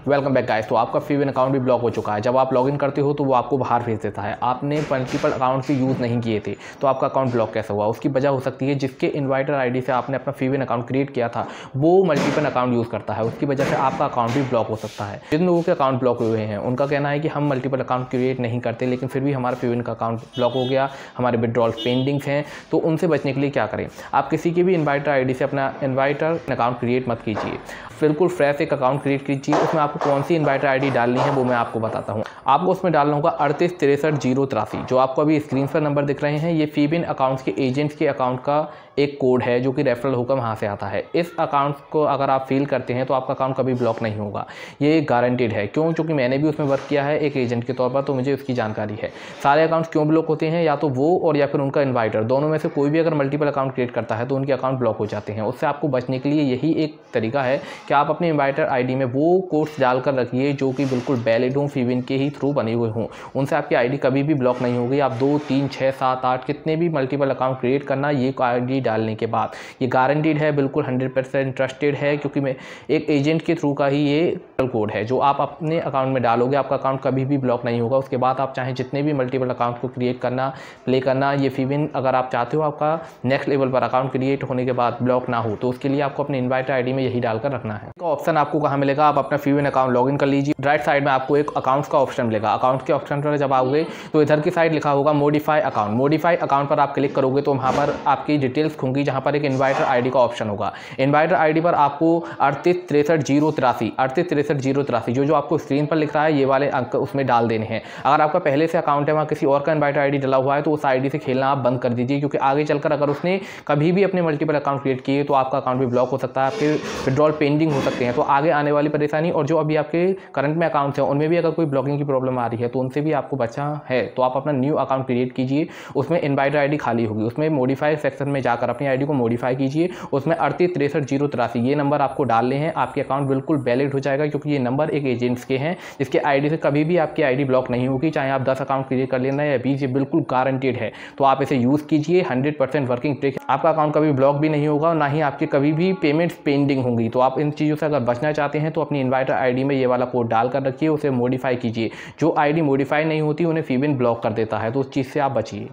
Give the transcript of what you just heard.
Welcome back guys. तो आपका फीविन account भी ब्लॉक हो चुका है। जब आप लॉगिन करते हो तो वो आपको बाहर भेज देता है। आपने मल्टीपल अकाउंट भी यूज़ नहीं किए थे तो आपका अकाउंट ब्लॉक कैसे हुआ? उसकी वजह हो सकती है जिसके इन्वाइटर आईडी से आपने अपना फीविन अकाउंट क्रिएट किया था वो मल्टीपल अकाउंट यूज़ करता है। उसकी वजह से आपका अकाउंट भी ब्लॉक हो सकता है। जिन लोगों के अकाउंट ब्लॉक हुए हैं उनका कहना है कि हम मल्टीपल अकाउंट क्रिएट नहीं करते, लेकिन फिर भी हमारा फीविन का अकाउंट ब्लॉक हो गया, हमारे विड्रॉल पेंडिंग्स हैं। तो उनसे बचने के लिए क्या करें? आप किसी की भी इन्वाइटर आईडी से अपना इन्वाइटर अकाउंट क्रिएट मत कीजिए। बिल्कुल फ्रेश एक अकाउंट क्रिएट कीजिए। उसमें आपको कौन सी इन्वाइटर आईडी डालनी है वो मैं आपको बताता हूँ। आपको उसमें डालना होगा 38636083। जो आपको अभी स्क्रीन पर नंबर दिख रहे हैं ये फीविन अकाउंट्स के एजेंट्स के अकाउंट का एक कोड है जो कि रेफरल होकर वहाँ से आता है। इस अकाउंट को अगर आप फिल करते हैं तो आपका अकाउंट कभी ब्लॉक नहीं होगा, ये गारंटेड है। क्यों? क्योंकि मैंने भी उसमें वर्क किया है एक एजेंट के तौर पर, तो मुझे उसकी जानकारी है। सारे अकाउंट्स क्यों ब्लॉक होते हैं, या तो वो और या फिर उनका इन्वाइटर, दोनों में से कोई भी अगर मल्टीपल अकाउंट क्रिएट करता है तो उनके अकाउंट ब्लॉक हो जाते हैं। उससे आपको बचने के लिए यही एक तरीका है कि आप अपने इन्वाइटर आईडी में वो कोड्स डालकर रखिए जो कि बिल्कुल वैलिड हों, फीविन के ही थ्रू बने हुए हों। उनसे आपकी आईडी कभी भी ब्लॉक नहीं होगी। आप 2, 3, 6, 7, 8 कितने भी मल्टीपल अकाउंट क्रिएट करना, ये आईडी डालने के बाद ये गारंटीड है, बिल्कुल 100% ट्रस्टेड है, क्योंकि मैं एक एजेंट के थ्रू का ही ये कोड है जो आप अपने अकाउंट में डालोगे। आपका अकाउंट कभी भी ब्लॉक नहीं होगा। उसके बाद आप चाहे जितने भी मल्टीपल अकाउंट को क्रिएट करना, प्ले करना, ये फीविन अगर आप चाहते हो आपका नेक्स्ट लेवल पर अकाउंट क्रिएट होने के बाद ब्लॉक ना हो, तो उसके लिए आपको अपने इन्वाइटर आईडी में यही डालकर रखना है। तो ऑप्शन आपको कहाँ मिलेगा? आप अपना फीविन अकाउंट लॉगिन कर लीजिए। राइट साइड में आपको एक अकाउंट्स का ऑप्शन मिलेगा। अकाउंट के ऑप्शन पर जब आओगे तो इधर की साइड लिखा होगा मॉडिफाई अकाउंट। मॉडिफाई अकाउंट पर आप क्लिक करोगे तो वहाँ पर आपकी डिटेल्स होंगी, जहाँ पर एक इन्वाइटर आईडी का ऑप्शन होगा। इन्वाइटर आईडी पर आपको 38636083 जो आपको स्क्रीन पर लिख रहा है ये वाले अंक उसमें डाल देने हैं। अगर आपका पहले से अकाउंट है, वहाँ किसी और का इन्वाइटर आईडी डला हुआ है, तो उस आईडी से खेलना आप बंद कर दीजिए, क्योंकि आगे चलकर अगर उसने कभी भी अपने मल्टीपल अकाउंट क्रिएट किए तो आपका अकाउंट भी ब्लॉक हो सकता है, आपके विड्रॉल पेंडिंग हो सकते हैं। तो आगे आने वाली परेशानी, और जो अभी आपके करंट में अकाउंट्स हैं उनमें भी अगर कोई ब्लॉकिंग की प्रॉब्लम आ रही है तो उनसे भी आपको बचा है, तो आप अपना न्यू अकाउंट क्रिएट कीजिए। उसमें इन्वाइटर आईडी खाली होगी, उसमें मॉडिफाई सेक्शन में जाकर अपनी आईडी को मॉडिफाई कीजिए। उसमें 38636083 ये नंबर आपको डालने हैं। आपके अकाउंट बिल्कुल वैलिड हो जाएगा, क्योंकि ये नंबर एक एजेंट्स के हैं जिसके आईडी से कभी भी आपकी आईडी ब्लॉक नहीं होगी। चाहे आप 10 अकाउंट क्रिएट कर लेना या 20, ये बिल्कुल गारंटेड है। तो आप इसे यूज़ कीजिए। 100% वर्किंग ट्रिक। आपका अकाउंट कभी ब्लॉक भी नहीं होगा और ना ही आपके कभी भी पेमेंट्स पेंडिंग होंगी। तो आप इन चीज़ों से अगर बचना चाहते हैं तो अपनी इन्वाइटर आईडी में ये वाला कोड डालकर रखिए, उसे मॉडिफाई कीजिए। जो आईडी मॉडिफाई नहीं होती उन्हें फीविन ब्लॉक कर देता है, तो उस चीज़ से आप बचिए।